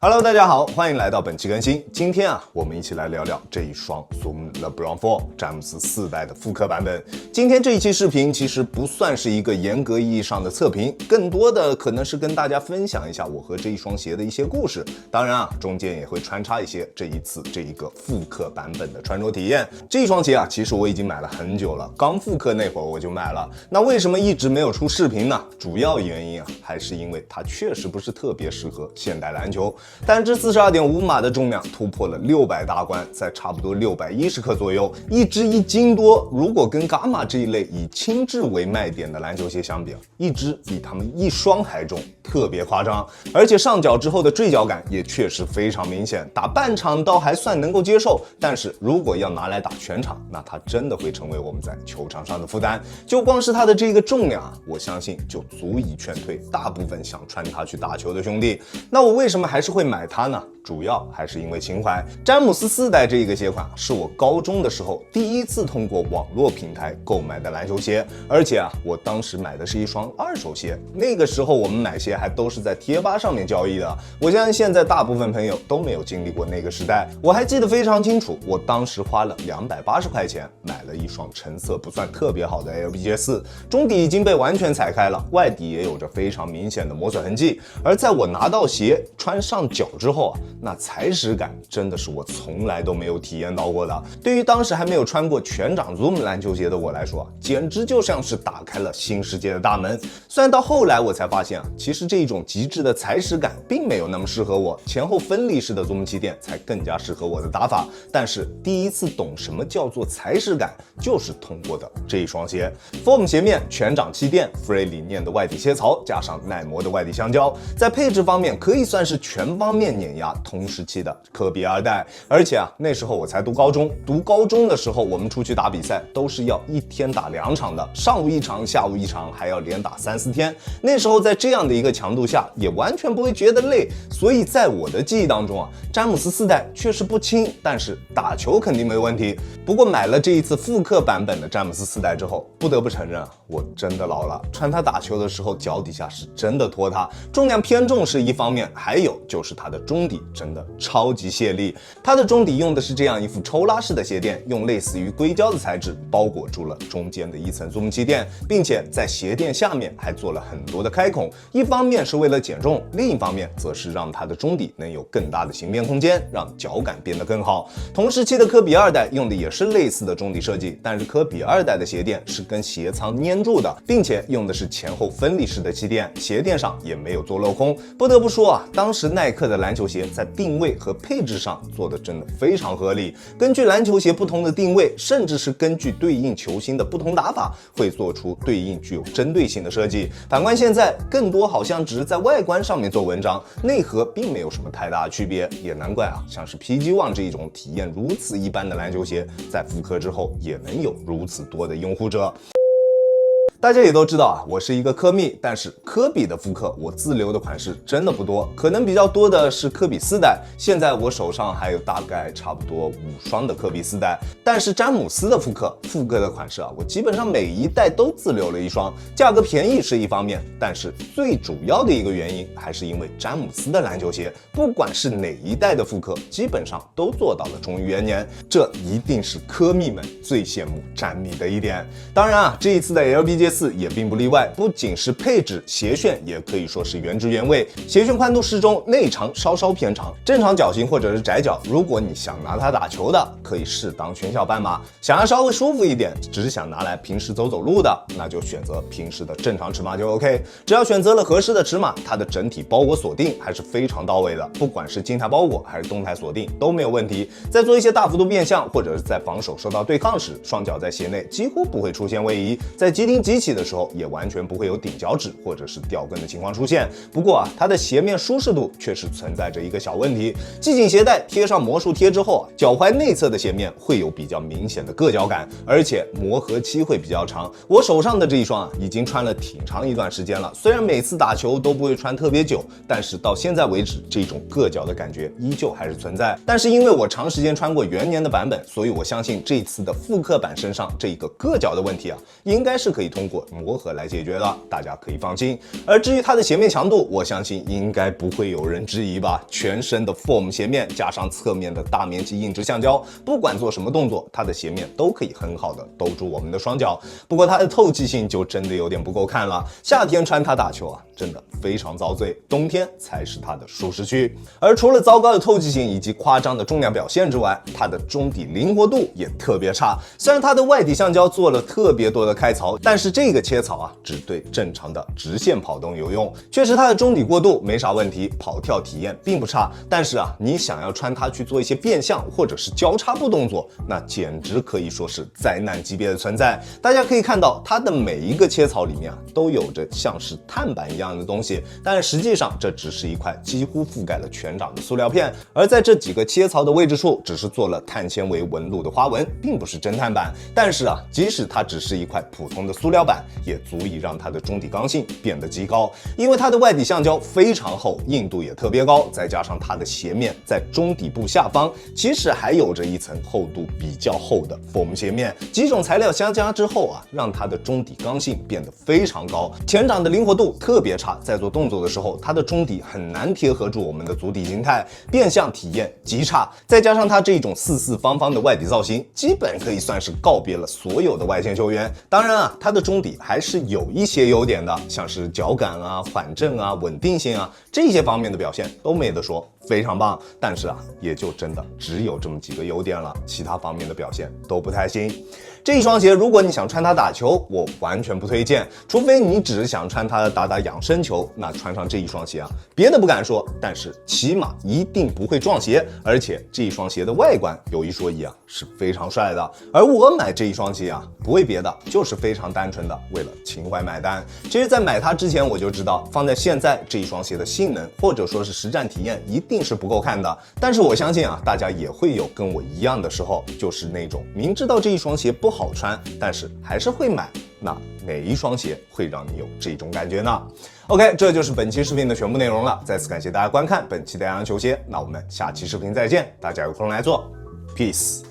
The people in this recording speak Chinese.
Hello， 大家好，欢迎来到本期更新。今天我们一起来聊聊这一双 Zoom LeBron 4詹姆斯4代的复刻版本。今天这一期视频其实不算是一个严格意义上的测评，更多的可能是跟大家分享一下我和这一双鞋的一些故事。当然中间也会穿插一些这一个复刻版本的穿着体验。这一双鞋其实我已经买了很久了，刚复刻那会儿我就买了。那为什么一直没有出视频呢？主要原因还是因为它确实不是特别适合现代篮球。单只42.5码的重量突破了600大关，在差不多610克左右，一只1斤多。如果跟伽马这一类以轻质为卖点的篮球鞋相比，一只比他们一双还重，特别夸张。而且上脚之后的坠脚感也确实非常明显，打半场倒还算能够接受，但是如果要拿来打全场，那它真的会成为我们在球场上的负担。就光是它的这个重量我相信就足以劝退大部分想穿它去打球的兄弟。那我为什么还是会买它呢？主要还是因为情怀。詹姆斯4代这一个鞋款是我高中的时候第一次通过网络平台购买的篮球鞋，而且我当时买的是一双二手鞋。那个时候我们买鞋还都是在贴吧上面交易的，我相信现在大部分朋友都没有经历过那个时代。我还记得非常清楚，我当时花了280块钱买了一双成色不算特别好的 LBJ 4，中底已经被完全踩开了，外底也有着非常明显的磨损痕迹。而在我拿到鞋穿上脚之后那踩屎感真的是我从来都没有体验到过的。对于当时还没有穿过全掌 Zoom 篮球鞋的我来说，简直就像是打开了新世界的大门。虽然到后来我才发现其实这种极致的踩屎感并没有那么适合我，前后分离式的 Zoom 气垫才更加适合我的打法。但是第一次懂什么叫做踩屎感，就是通过的这一双鞋。Form 鞋面全掌气垫 Free 理念的外底切槽，加上耐磨的外底橡胶，在配置方面可以算是全方面碾压同时期的科比2代。而且那时候我才读高中的时候，我们出去打比赛都是要一天打2场的，上午1场下午1场，还要连打3-4天。那时候在这样的一个强度下也完全不会觉得累，所以在我的记忆当中詹姆斯4代确实不轻，但是打球肯定没问题。不过买了这一次复刻版本的詹姆斯4代之后，不得不承认我真的老了，穿它打球的时候脚底下是真的拖沓，重量偏重是一方面，还有就是它的中底真的超级泄力。它的中底用的是这样一副抽拉式的鞋垫，用类似于硅胶的材质包裹住了中间的一层 Zoom 气垫，并且在鞋垫下面还做了很多的开孔，一方面是为了减重，另一方面则是让它的中底能有更大的形变空间，让脚感变得更好。同时期的科比2代用的也是类似的中底设计，但是科比2代的鞋垫是跟鞋仓粘住的，并且用的是前后分离式的气垫，鞋垫上也没有做镂空。不得不说当时耐克的篮球鞋在定位和配置上做的真的非常合理，根据篮球鞋不同的定位，甚至是根据对应球星的不同打法，会做出对应具有针对性的设计。反观现在，更多好像只是在外观上面做文章，内核并没有什么太大的区别，也难怪像是 PG One 这一种体验如此一般的篮球鞋，在复刻之后也能有如此多的拥护者。大家也都知道我是一个科密，但是科比的复刻我自留的款式真的不多，可能比较多的是科比4代，现在我手上还有大概差不多5双的科比4代。但是詹姆斯的复刻的款式我基本上每一代都自留了一双，价格便宜是一方面，但是最主要的一个原因还是因为詹姆斯的篮球鞋不管是哪一代的复刻，基本上都做到了忠于元年，这一定是科密们最羡慕詹米的一点。当然这一次的 LBJ 4也并不例外，不仅是配置，鞋楦也可以说是原汁原味。鞋楦宽度适中，内长稍稍偏长，正常脚型或者是窄脚，如果你想拿它打球的，可以适当选小半码；想要稍微舒服一点，只想拿来平时走走路的，那就选择平时的正常尺码就 OK。只要选择了合适的尺码，它的整体包裹锁定还是非常到位的，不管是静态包裹还是动态锁定都没有问题。在做一些大幅度变向或者是在防守受到对抗时，双脚在鞋内几乎不会出现位移，在急停急起的时候也完全不会有顶脚趾或者是掉跟的情况出现。不过它的鞋面舒适度确实存在着一个小问题，系紧鞋带贴上魔术贴之后脚踝内侧的鞋面会有比较明显的硌脚感，而且磨合期会比较长。我手上的这一双已经穿了挺长一段时间了，虽然每次打球都不会穿特别久，但是到现在为止这种硌脚的感觉依旧还是存在。但是因为我长时间穿过元年的版本，所以我相信这次的复刻版身上这一个硌脚的问题应该是可以通通过磨合来解决的，大家可以放心。而至于它的鞋面强度，我相信应该不会有人质疑吧。全身的 foam 鞋面加上侧面的大面积硬质橡胶，不管做什么动作，它的鞋面都可以很好的兜住我们的双脚。不过它的透气性就真的有点不够看了，夏天穿它打球啊，真的非常遭罪，冬天才是它的舒适区。而除了糟糕的透气性以及夸张的重量表现之外，它的中底灵活度也特别差。虽然它的外底橡胶做了特别多的开槽，但是这个切槽啊，只对正常的直线跑动有用。确实它的中底过渡没啥问题，跑跳体验并不差。但是啊，你想要穿它去做一些变向或者是交叉步动作，那简直可以说是灾难级别的存在。大家可以看到，它的每一个切槽里面啊，都有着像是碳板一样的东西，但实际上这只是一块几乎覆盖了全掌的塑料片，而在这几个切槽的位置处，只是做了碳纤维纹路的花纹，并不是真碳板。但是啊，即使它只是一块普通的塑料板，也足以让它的中底刚性变得极高，因为它的外底橡胶非常厚，硬度也特别高，再加上它的鞋面在中底部下方，其实还有着一层厚度比较厚的 foam 鞋面，几种材料相加之后啊，让它的中底刚性变得非常高，前掌的灵活度特别差，在做动作的时候，它的中底很难贴合住我们的足底形态，变向体验极差，再加上它这种四四方方的外底造型，基本可以算是告别了所有的外线球员。当然啊，它的中底还是有一些优点的，像是脚感啊、缓震啊、稳定性啊，这些方面的表现都没得说，非常棒。但是啊，也就真的只有这么几个优点了，其他方面的表现都不太行。这一双鞋，如果你想穿它打球，我完全不推荐，除非你只是想穿它打养生球，那穿上这一双鞋啊，别的不敢说，但是起码一定不会撞鞋。而且这一双鞋的外观有一说一啊，是非常帅的。而我买这一双鞋啊，不为别的，就是非常单纯的为了情怀买单。其实在买它之前我就知道，放在现在这一双鞋的性能或者说是实战体验一定是不够看的。但是我相信啊，大家也会有跟我一样的时候，就是那种明知道这一双鞋不好穿，但是还是会买。那哪一双鞋会让你有这种感觉呢？ OK， 这就是本期视频的全部内容了。再次感谢大家观看本期的洋洋球鞋，那我们下期视频再见，大家有空来做 ，Peace。